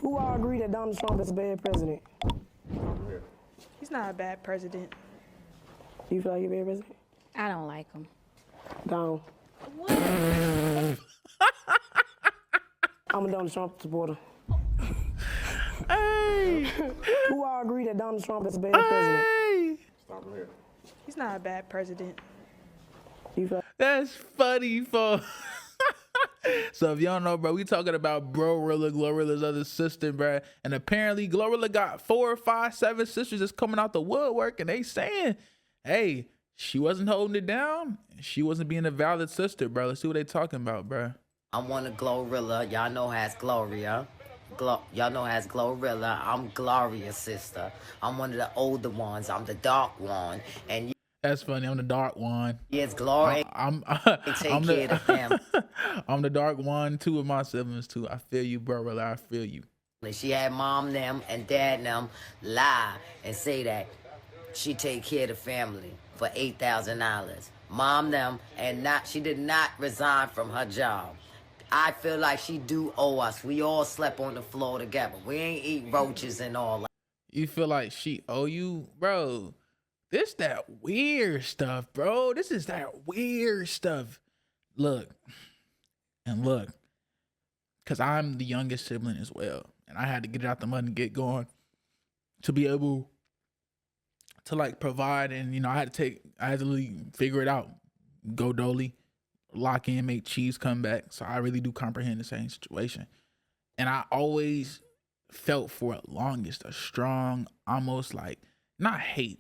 Who all agree that Donald Trump is a bad president? He's not a bad president. You feel like he's a bad president? I don't like him. Gone. What? I'm a Donald Trump supporter. Hey, Who all agree that Donald Trump is a bad president? hey, He's not a bad president. You feel that's funny, folks. So if y'all know, bro, we talking about GloRilla's other sister, bro. And apparently GloRilla got 4 or 5, 7 sisters that's coming out the woodwork, and they saying, hey, she wasn't holding it down. She wasn't being a valid sister, bro. Let's see what they talking about, bro. I'm one of GloRilla. Y'all know as Gloria. Y'all know as GloRilla. I'm Gloria's sister. I'm one of the older ones. I'm the dark one. And That's funny. I'm the dark one. yes, Gloria. I'm Take I'm care of the family. I'm the dark one. 2 of my siblings too. I feel you, bro. I feel you. She had mom them and dad them lie and say that she take care of the family for $8,000. Mom them and she did not resign from her job. I feel like she do owe us. We all slept on the floor together. We ain't eat roaches and all that. You feel like she owe you, bro? This that weird stuff, bro. This is that weird stuff. Look, because I'm the youngest sibling as well, and I had to get it out the mud and get going to be able to like provide, and I had to really figure it out, go dolly, lock in, make cheese come back. So I really do comprehend the same situation, and I always felt for it longest a strong, almost like not hate,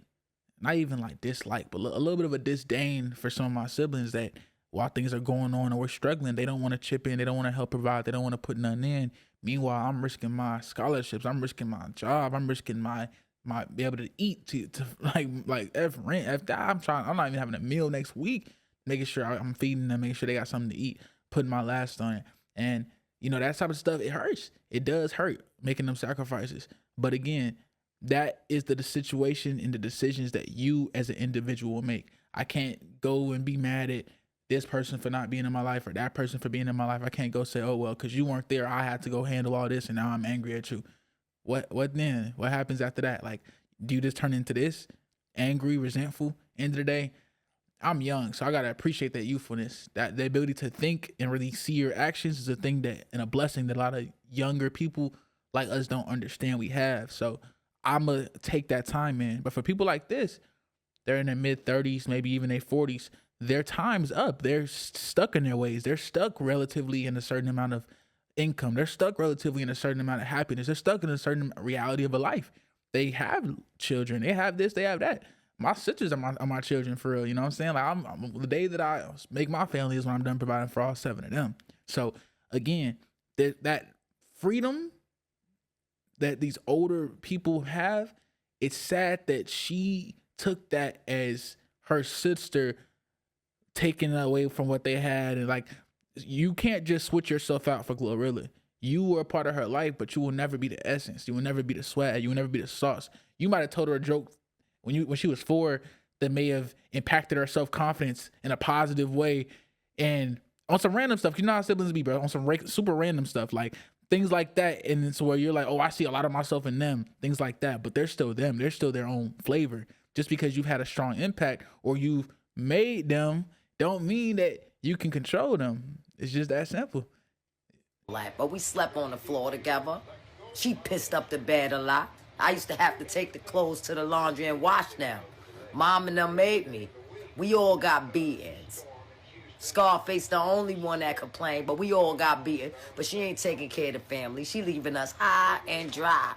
not even like dislike, but a little bit of a disdain for some of my siblings that while things are going on and we're struggling, they don't want to chip in, they don't want to help provide, they don't want to put nothing in. Meanwhile, I'm risking my scholarships, I'm risking my job, I'm risking my be able to eat, to like F rent, F that. I'm not even having a meal next week, making sure I'm feeding them, making sure they got something to eat, putting my last on it. And that type of stuff, it hurts. It does hurt making them sacrifices. But again, that is the situation and the decisions that you as an individual will make. I can't go and be mad at this person for not being in my life or that person for being in my life. I can't go say, oh, well, because you weren't there, I had to go handle all this and now I'm angry at you. What then? What happens after that? Like, do you just turn into this? Angry, resentful? End of the day, I'm young, so I got to appreciate that youthfulness. That the ability to think and really see your actions is a thing that, and a blessing that a lot of younger people like us don't understand we have. So I'm going to take that time in. But for people like this, they're in their mid 30s, maybe even their 40s, their time's up. They're stuck in their ways. They're stuck relatively in a certain amount of income. They're stuck relatively in a certain amount of happiness. They're stuck in a certain reality of a life. They have children. They have this, they have that. My sisters are my children for real. You know what I'm saying? Like I'm the day that I make my family is when I'm done providing for all 7 of them. So again, that freedom that these older people have, it's sad that she took that as her sister taking away from what they had. And like, you can't just switch yourself out for GloRilla. You were a part of her life, but you will never be the essence. You will never be the swag. You will never be the sauce. You might have told her a joke when she was 4 that may have impacted her self-confidence in a positive way, and on some random stuff. You know how siblings be, bro, on some super random stuff, like things like that. And it's where you're like, oh, I see a lot of myself in them, things like that. But they're still them. They're still their own flavor. Just because you've had a strong impact or you've made them don't mean that you can control them. It's just that simple. But we slept on the floor together. She pissed up the bed a lot. I used to have to take the clothes to the laundry and wash them. Mom and them made me. We all got beatings. Scarface the only one that complained, but we all got beaten. But she ain't taking care of the family. She leaving us high and dry.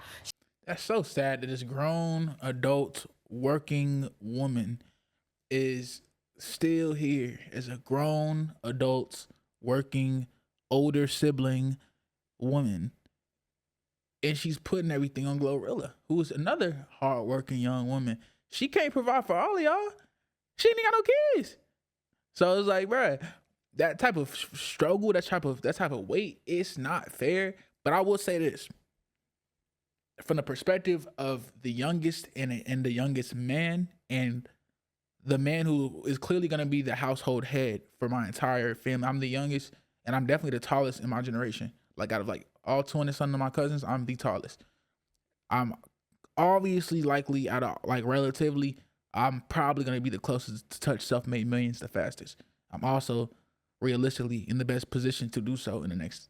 That's so sad that this grown adult working woman is still here as a grown adult working older sibling woman, and she's putting everything on GloRilla, who is another hardworking young woman. She can't provide for all of y'all. She ain't got no kids. So it's like, bruh, that type of struggle, that type of weight, it's not fair. But I will say this, from the perspective of the youngest and the youngest man, and the man who is clearly going to be the household head for my entire family. I'm the youngest, and I'm definitely the tallest in my generation, like out of like all 20 some of my cousins, I'm the tallest. I'm obviously likely out of like relatively, I'm probably gonna be the closest to touch self-made millions the fastest. I'm also realistically in the best position to do so in the next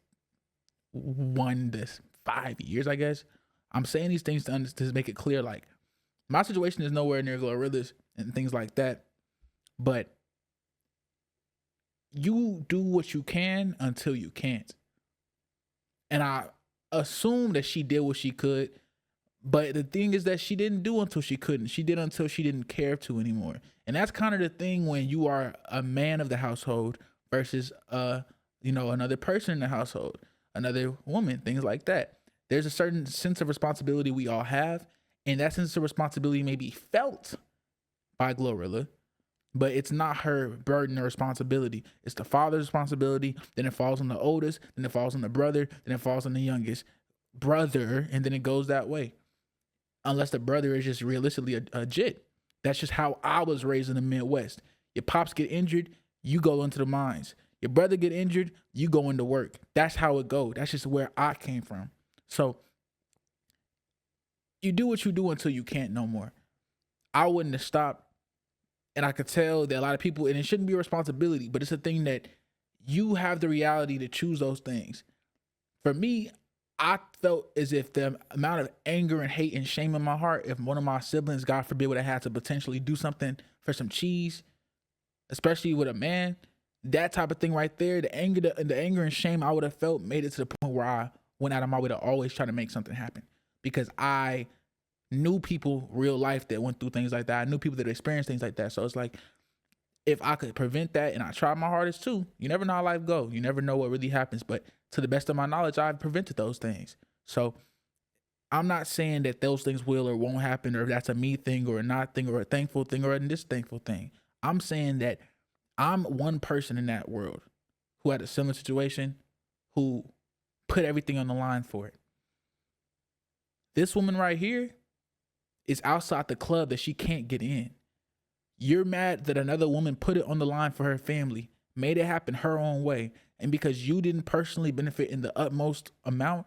1 to 5 years, I guess. I'm saying these things to make it clear, like my situation is nowhere near GloRilla's and things like that, but you do what you can until you can't. And I assume that she did what she could, but the thing is that she didn't do until she couldn't. She did until she didn't care to anymore. And that's kind of the thing when you are a man of the household versus another person in the household, another woman, things like that. There's a certain sense of responsibility we all have, and that sense of responsibility may be felt by GloRilla, but it's not her burden or responsibility. It's the father's responsibility. Then it falls on the oldest. Then it falls on the brother. Then it falls on the youngest brother. And then it goes that way. Unless the brother is just realistically a jit. That's just how I was raised in the Midwest. Your pops get injured, you go into the mines. Your brother get injured, you go into work. That's how it goes. That's just where I came from. So you do what you do until you can't no more. I wouldn't have stopped. And I could tell that a lot of people, and it shouldn't be a responsibility, but it's a thing that you have the reality to choose those things. For me, I felt as if the amount of anger and hate and shame in my heart, if one of my siblings, God forbid, would have had to potentially do something for some cheese, especially with a man, that type of thing right there, the anger and shame I would have felt made it to the point where I went out of my way to always try to make something happen, because I knew people real life that went through things like that. I knew people that experienced things like that. So it's like, if I could prevent that, and I tried my hardest too, you never know how life goes. You never know what really happens. But to the best of my knowledge, I've prevented those things. So I'm not saying that those things will or won't happen, or if that's a me thing or a not thing or a thankful thing or a disthankful thing. I'm saying that I'm one person in that world who had a similar situation, who put everything on the line for it. This woman right here is outside the club that she can't get in. You're mad that another woman put it on the line for her family, made it happen her own way. And because you didn't personally benefit in the utmost amount,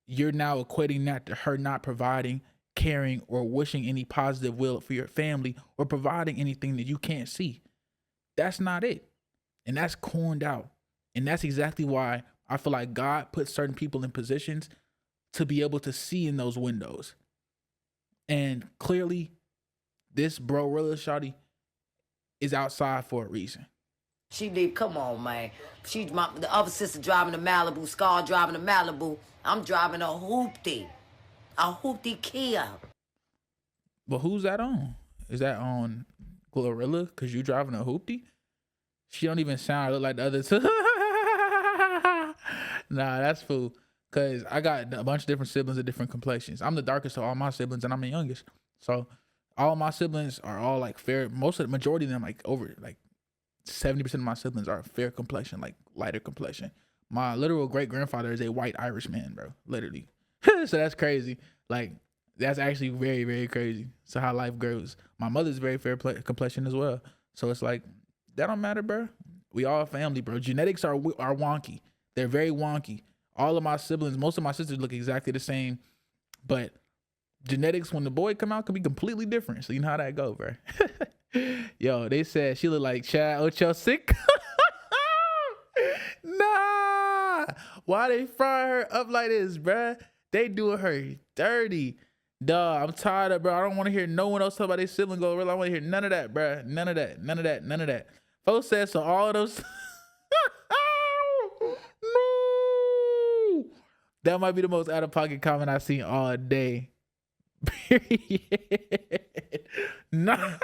you're now equating that to her not providing, caring, or wishing any positive will for your family, or providing anything that you can't see. That's not it. And that's corned out. And that's exactly why I feel like God put certain people in positions to be able to see in those windows. And clearly, this GloRilla shawty is outside for a reason. She did, come on, man. The other sister driving a Malibu, Scar driving a Malibu. I'm driving a hoopty Kia. But who's that on? Is that on GloRilla? Because you driving a hoopty? She don't even sound look like the other two. Nah, that's fool. Because I got a bunch of different siblings of different complexions. I'm the darkest of all my siblings, and I'm the youngest. So all my siblings are all like fair. Majority of them, like over like 70% of my siblings are fair complexion, like lighter complexion. My literal great grandfather is a white Irish man, bro. Literally. So that's crazy. Like, that's actually very, very crazy. So how life grows. My mother's very fair complexion as well. So it's like, that don't matter, bro. We all family, bro. Genetics are wonky. They're very wonky. All of my siblings, most of my sisters look exactly the same, but genetics when the boy come out can be completely different. So you know how that go, bro. Yo, they said she look like Chad Ochocinco. Nah, why they fry her up like this, bro? They doing her dirty. Dog, I'm tired of, bro. I don't want to hear no one else talk about their sibling GloRilla. I want to hear none of that, bro. None of that. None of that. None of that. Folks said so. All of those. No. That might be the most out of pocket comment I've seen all day. Period. Nah.